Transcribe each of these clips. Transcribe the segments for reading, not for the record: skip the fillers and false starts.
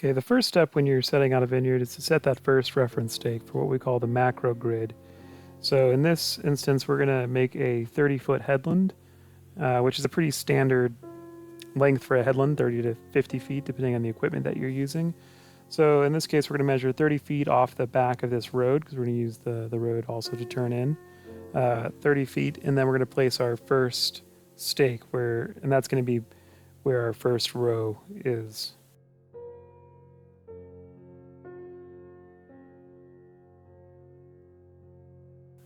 Okay, the first step when you're setting out a vineyard is to set that first reference stake for what we call the macro grid. So in this instance, we're going to make a 30-foot headland, which is a pretty standard length for a headland, 30 to 50 feet, depending on the equipment that you're using. So in this case, we're going to measure 30 feet off the back of this road, because we're going to use the road also to turn in, 30 feet, and then we're going to place our first stake, and that's going to be where our first row is.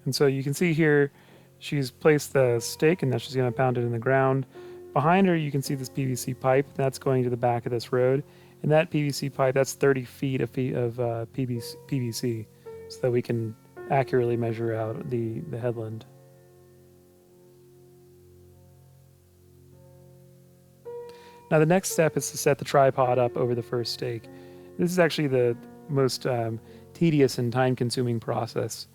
And so you can see here, she's placed the stake, and now she's going to pound it in the ground. Behind her, you can see this PVC pipe. That's going to the back of this road. And that PVC pipe, that's 30 feet of PVC, so that we can accurately measure out the headland. Now the next step is to set the tripod up over the first stake. This is actually the most tedious and time-consuming process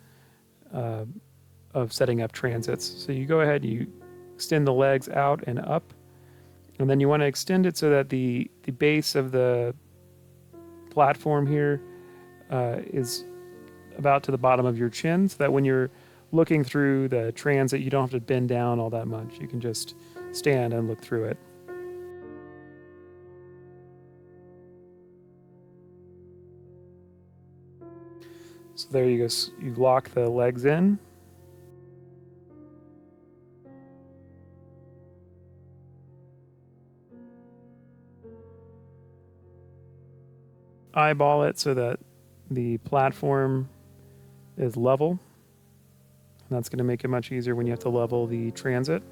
of setting up transits. So you go ahead, you extend the legs out and up, and then you want to extend it so that the base of the platform here is about to the bottom of your chin, so that when you're looking through the transit, you don't have to bend down all that much. You can just stand and look through it. So there you go. You lock the legs in. Eyeball it so that the platform is level. And that's going to make it much easier when you have to level the transit.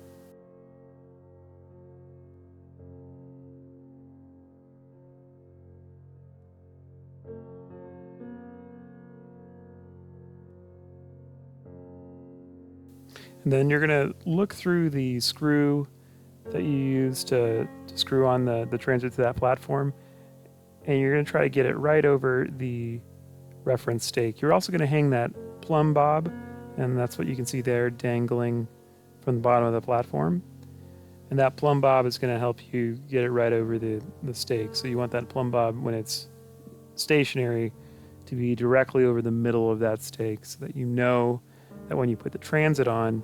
And then you're going to look through the screw that you use to screw on the transit to that platform, and you're going to try to get it right over the reference stake. You're also going to hang that plumb bob, and that's what you can see there dangling from the bottom of the platform. And that plumb bob is going to help you get it right over the stake. So you want that plumb bob, when it's stationary, to be directly over the middle of that stake, so that you know that when you put the transit on,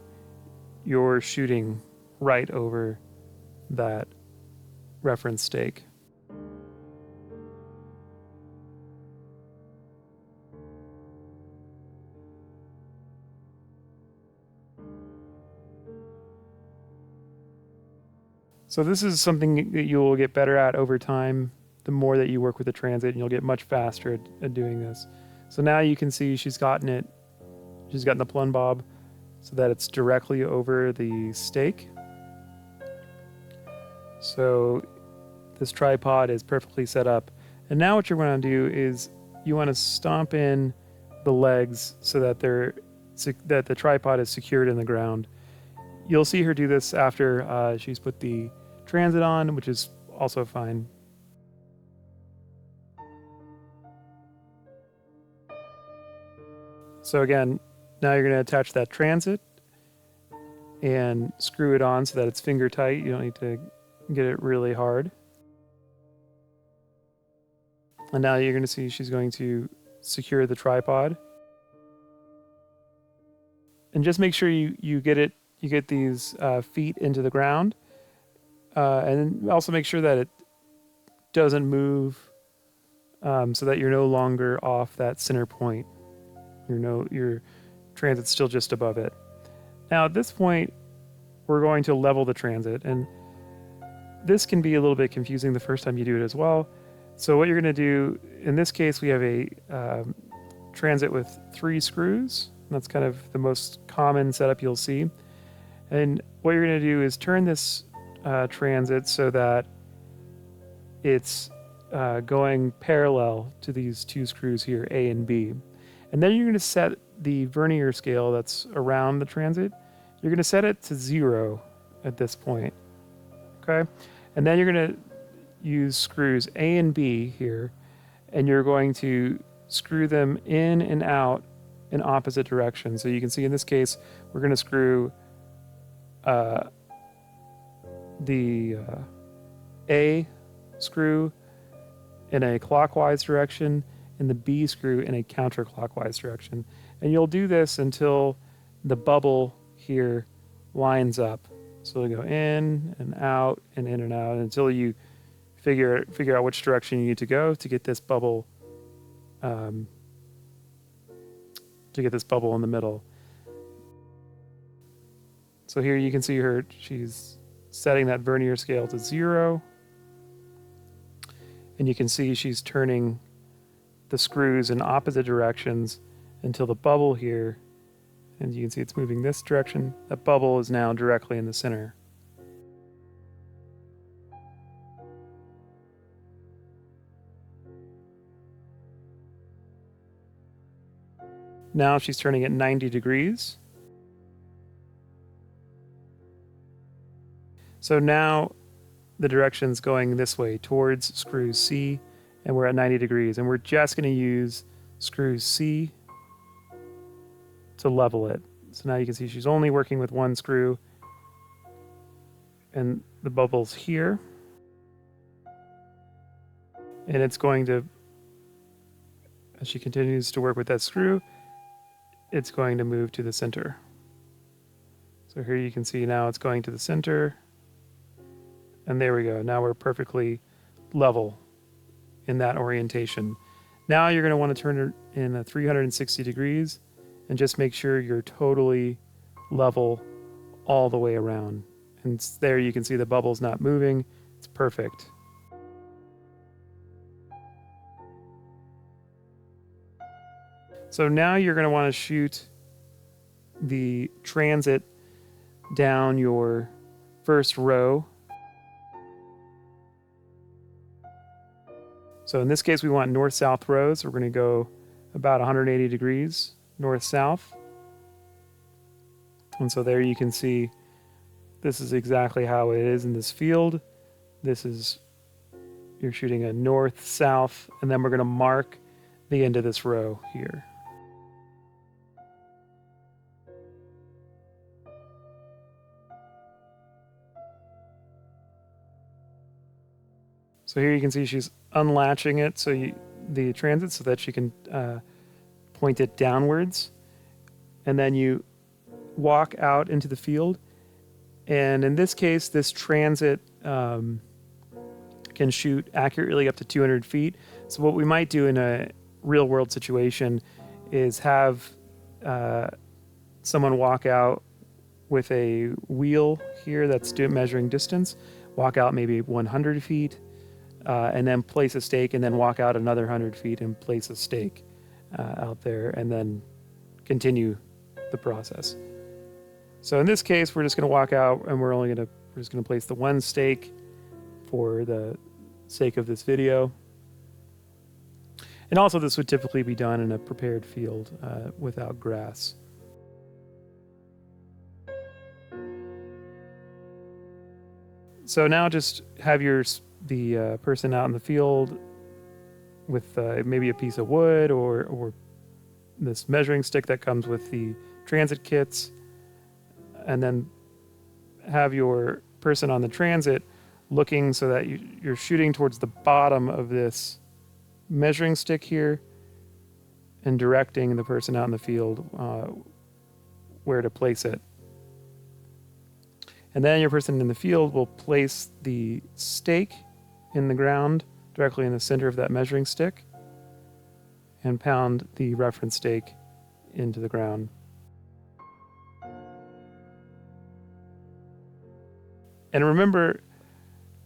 you're shooting right over that reference stake. So this is something that you will get better at over time. The more that you work with the transit, and you'll get much faster at doing this. So now you can see she's gotten the plumb bob so that it's directly over the stake. So this tripod is perfectly set up. And now what you're going to do is you want to stomp in the legs so that the tripod is secured in the ground. You'll see her do this after she's put the transit on, which is also fine. So again, now you're going to attach that transit and screw it on so that it's finger tight. You don't need to get it really hard. And now you're going to see she's going to secure the tripod. And just make sure you get these feet into the ground. And also make sure that it doesn't move, so that you're no longer off that center point. Your transit's still just above it. Now at this point, we're going to level the transit, and this can be a little bit confusing the first time you do it as well. So what you're going to do, in this case, we have a transit with 3 screws. That's kind of the most common setup you'll see. And what you're going to do is turn this transit so that it's going parallel to these 2 screws here, A and B. And then you're going to set the vernier scale that's around the transit. You're going to set it to 0 at this point. Okay? And then you're going to use screws A and B here, and you're going to screw them in and out in opposite directions. So you can see in this case, we're going to screw the A screw in a clockwise direction and the B screw in a counterclockwise direction. And you'll do this until the bubble here lines up. So you'll go in and out and in and out until you figure out which direction you need to go to get this bubble in the middle. So here you can see she's setting that vernier scale to 0. And you can see she's turning the screws in opposite directions until the bubble here, and you can see it's moving this direction. That bubble is now directly in the center. Now she's turning it 90 degrees. So now the direction's going this way towards screw C, and we're at 90 degrees. And we're just going to use screw C to level it. So now you can see she's only working with one screw, and the bubble's here. And it's going to, as she continues to work with that screw, it's going to move to the center. So here you can see now it's going to the center. And there we go. Now we're perfectly level in that orientation. Now you're going to want to turn it in 360 degrees and just make sure you're totally level all the way around. And there you can see the bubble's not moving. It's perfect. So now you're going to want to shoot the transit down your first row. So in this case, we want north-south rows. We're going to go about 180 degrees north-south. And so there you can see this is exactly how it is in this field. This is, you're shooting a north-south, and then we're going to mark the end of this row here. So here you can see she's unlatching it, the transit, so that she can point it downwards. And then you walk out into the field. And in this case, this transit can shoot accurately up to 200 feet. So what we might do in a real world situation is have someone walk out with a wheel here that's measuring distance, walk out maybe 100 feet, and then place a stake, and then walk out another 100 feet and place a stake out there, and then continue the process. So in this case, we're just going to walk out, and we're just going to place the one stake for the sake of this video. And also, this would typically be done in a prepared field without grass. So now just have the person out in the field with maybe a piece of wood or this measuring stick that comes with the transit kits, and then have your person on the transit looking so that you're shooting towards the bottom of this measuring stick here and directing the person out in the field where to place it. And then your person in the field will place the stake in the ground directly in the center of that measuring stick and pound the reference stake into the ground. And remember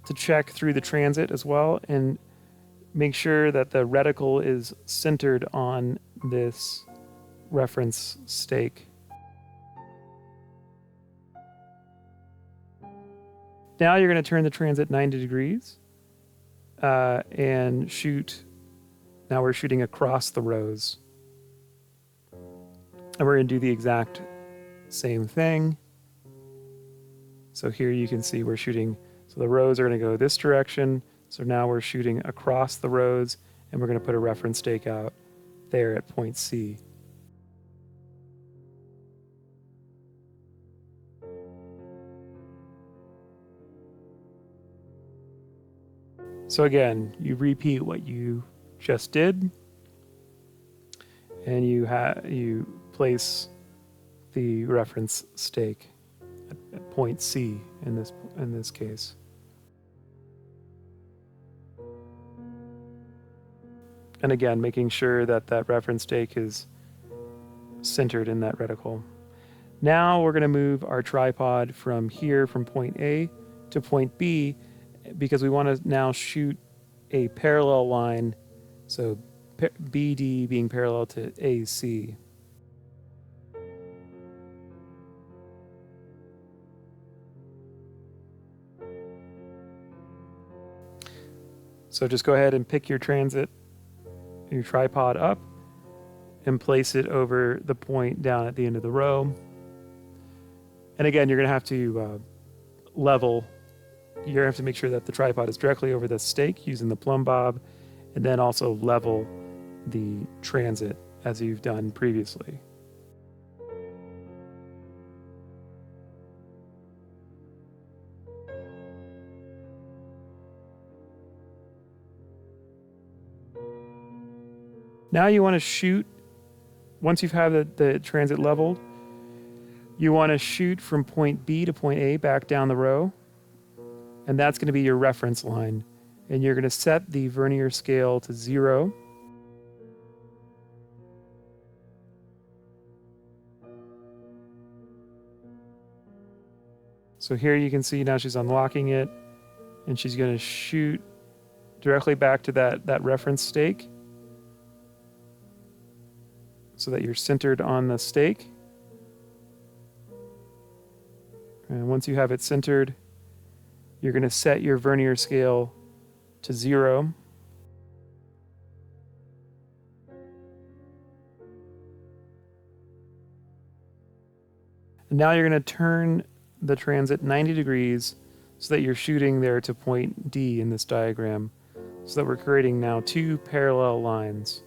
to check through the transit as well and make sure that the reticle is centered on this reference stake. Now you're going to turn the transit 90 degrees and shoot. Now we're shooting across the rows. And we're going to do the exact same thing. So here you can see we're shooting, so the rows are going to go this direction. So now we're shooting across the rows, and we're going to put a reference stake out there at point C. So again, you repeat what you just did, and you place the reference stake at point C in this case. And again, making sure that that reference stake is centered in that reticle. Now we're going to move our tripod from here, from point A to point B, because we want to now shoot a parallel line, so BD being parallel to AC. So just go ahead and pick your tripod up and place it over the point down at the end of the row. And again, you're going to have to level. You're going to have to make sure that the tripod is directly over the stake using the plumb bob, and then also level the transit as you've done previously. Now you want to shoot, once you've had the transit leveled, you want to shoot from point B to point A back down the row, and that's going to be your reference line. And you're going to set the vernier scale to 0. So here you can see now she's unlocking it, and she's going to shoot directly back to that reference stake, so that you're centered on the stake. And once you have it centered, you're going to set your vernier scale to 0. And now you're going to turn the transit 90 degrees so that you're shooting there to point D in this diagram, so that we're creating now 2 parallel lines.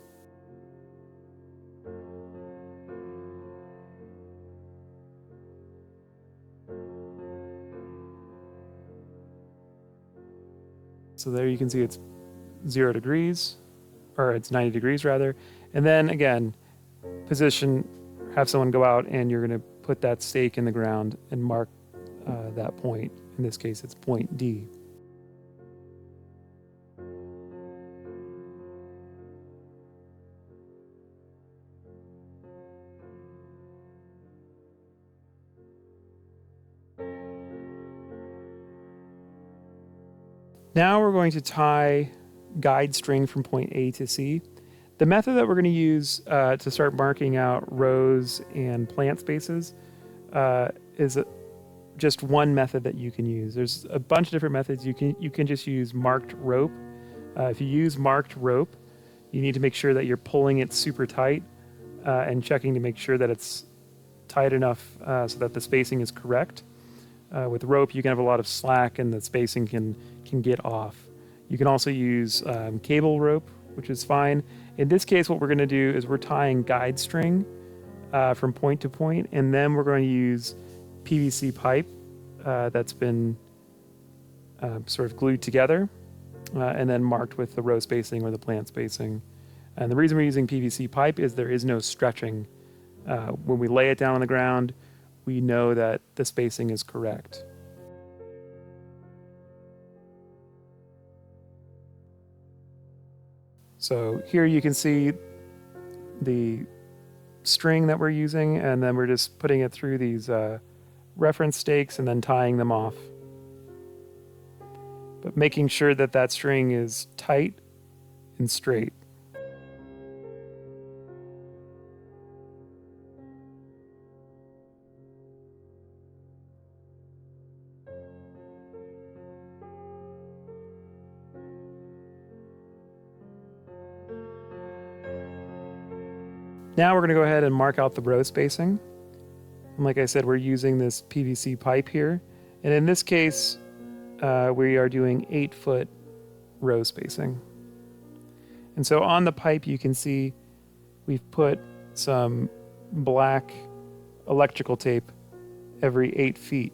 So there you can see it's 0 degrees, or it's 90 degrees rather. And then again, position, have someone go out, and you're going to put that stake in the ground and mark that point. In this case, it's point D. Now we're going to tie guide string from point A to C. The method that we're going to use to start marking out rows and plant spaces is just one method that you can use. There's a bunch of different methods. You can just use marked rope. If you use marked rope, you need to make sure that you're pulling it super tight and checking to make sure that it's tight enough so that the spacing is correct. With rope, you can have a lot of slack and the spacing can get off. You can also use cable rope, which is fine. In this case, what we're going to do is we're tying guide string from point to point, and then we're going to use PVC pipe that's been sort of glued together and then marked with the row spacing or the plant spacing. And the reason we're using PVC pipe is there is no stretching. When we lay it down on the ground, we know that the spacing is correct. So here you can see the string that we're using, and then we're just putting it through these reference stakes and then tying them off. But making sure that that string is tight and straight. Now we're going to go ahead and mark out the row spacing. And like I said, we're using this PVC pipe here. And in this case, we are doing 8-foot row spacing. And so on the pipe, you can see we've put some black electrical tape every 8 feet.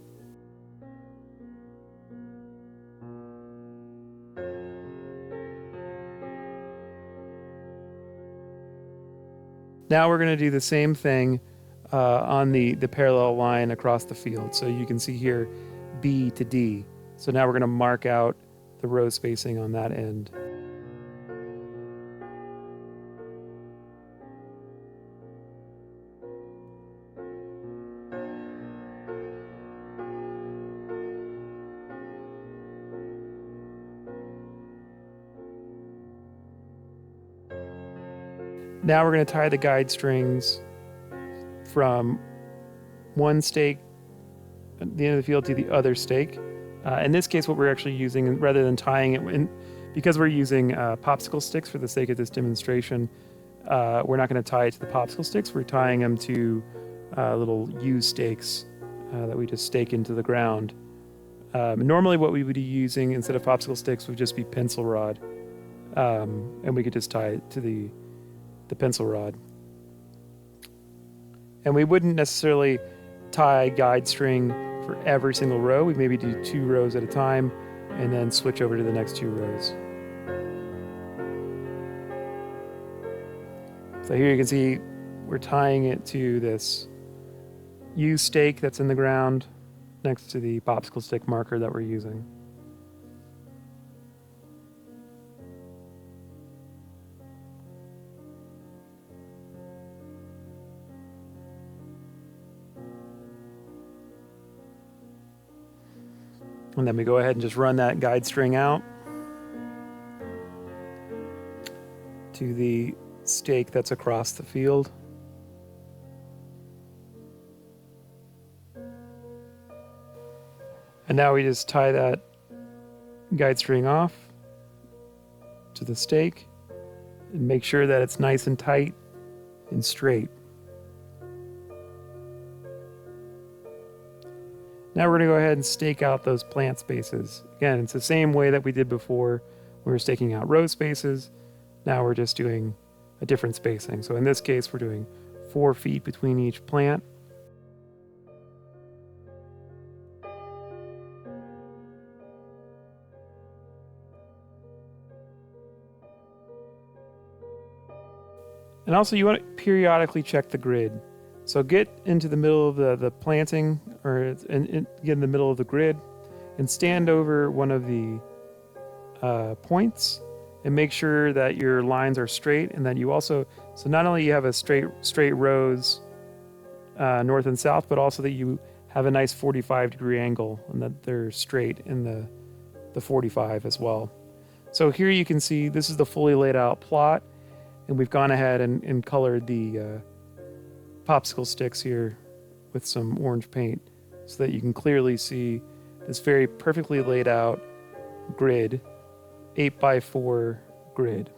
Now we're going to do the same thing on the parallel line across the field. So you can see here B to D. So now we're going to mark out the row spacing on that end. Now we're going to tie the guide strings from one stake at the end of the field to the other stake. In this case, what we're actually using, rather than tying it in, because we're using popsicle sticks for the sake of this demonstration, we're not going to tie it to the popsicle sticks. We're tying them to little U stakes that we just stake into the ground. Normally what we would be using instead of popsicle sticks would just be pencil rod, and we could just tie it to the pencil rod. And we wouldn't necessarily tie guide string for every single row. We maybe do 2 rows at a time and then switch over to the next 2 rows. So here you can see we're tying it to this U stake that's in the ground next to the popsicle stick marker that we're using. And then we go ahead and just run that guide string out to the stake that's across the field. And now we just tie that guide string off to the stake and make sure that it's nice and tight and straight. Now we're going to go ahead and stake out those plant spaces. Again, it's the same way that we did before. We were staking out row spaces. Now we're just doing a different spacing. So in this case, we're doing 4 feet between each plant. And also you want to periodically check the grid. So get into the middle of the planting, or get in the middle of the grid, and stand over one of the points and make sure that your lines are straight, and that you also, so not only you have a straight rows north and south, but also that you have a nice 45-degree angle and that they're straight in the 45 as well. So here you can see this is the fully laid out plot, and we've gone ahead and colored the popsicle sticks here with some orange paint so that you can clearly see this very perfectly laid out grid, 8x4 grid.